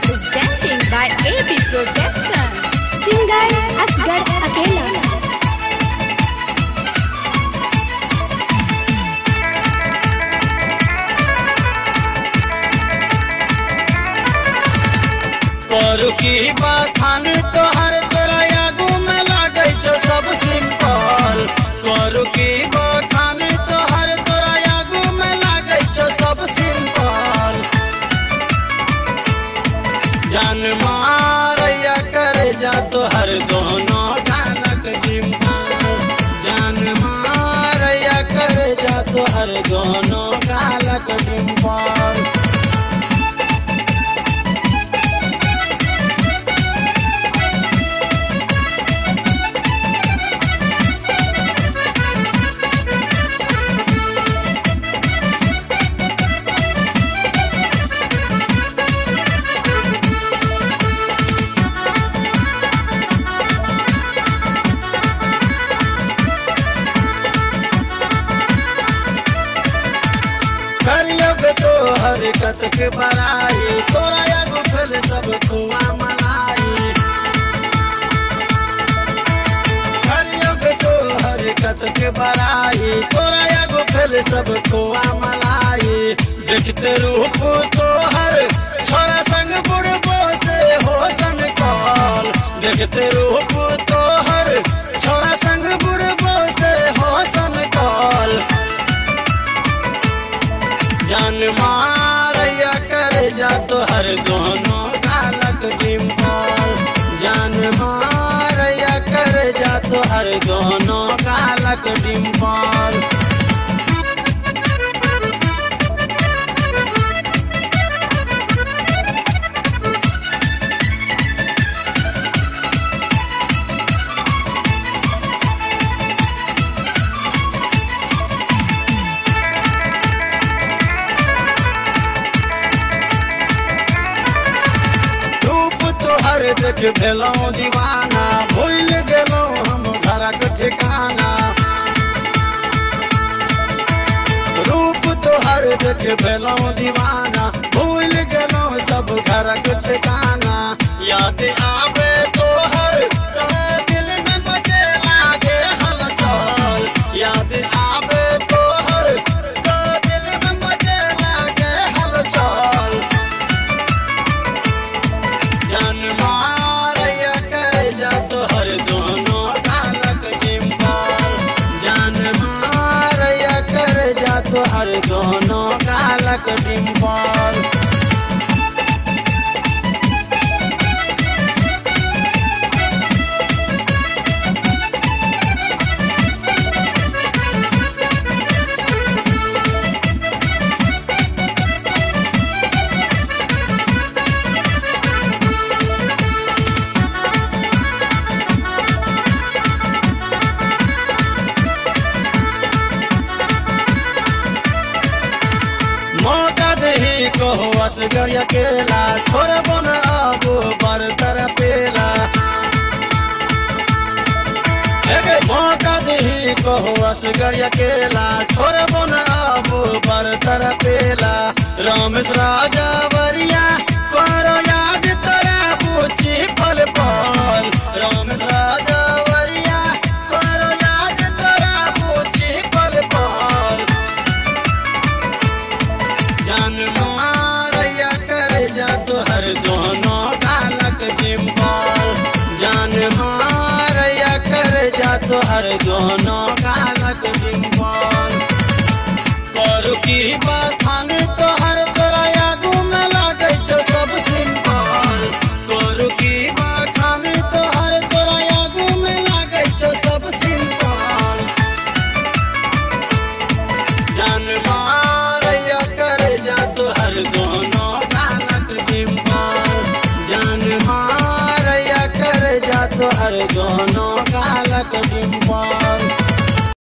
Presenting by AB Production. Singer Asgar Akela. करू की बखान तोहर तोरा आगू में लागे छो सब सिंपल। करू की बखान तोहर तोरा आगू में लागे छो सब सिंपल। जान मारैया करे जा तोहर दोनों गालक डिंपल। जान मारैया करे जा तोहर दोनों गालक डिंपल। हरकत के बड़ाई तोरा आगू फैल सब खुआ मलाई। तो हरकत के बड़ाई तोरा आगू फैल सब खुआ मलाई। देखते रूप तोहर छोरा संग बुढ़बो से हो सनकल। देखते रूप तोहर छोरा संग बुढ़बो से हो सनकल। जान मारैया करे जा तोहर दोनों गालक डिंपल। जान मारैया करे जा तोहर दोनों गालक डिंपल। देख भेलौं दीवाना भूल गेलौं हम घरक ठिकाना। रूप तोहर देख भेलौं दीवाना भूल गेलौं सब घरक ठिकाना। याद आवे तोहर दिल में बजे लागे हलचल। याद आवे तोहर दिल में बजे लागे हलचल। जान मारैया करे जा तोहर दोनों गालक डिंपल। जान मारैया करे जा तोहर दोनों गालक डिंपल। कहो असगर अकेला छोड़बो न अब बरतर पेला। मौका दही कहो असगर अकेला छोड़बो न अब बरतर पेला। रमेश राजावरिया करो याद तोरा पूछी पल पल। रमेश राजावरिया करो याद तोरा पूछी पल पल। जान मारैया करे जा तोहर दोनों गालक डिंपल। जान मारैया करे जा तोहर दोनों गालक डिंपल। करू की बखान तोहर तोरा आगू में लागे छो सब सिंपल। करू की बखान तोहर तोरा आगू में लागे छो सब सिंपल। जान मारैया करे जा तोहर दोनों गालक डिंपल। जान मारैया करे जा तोहर दोनों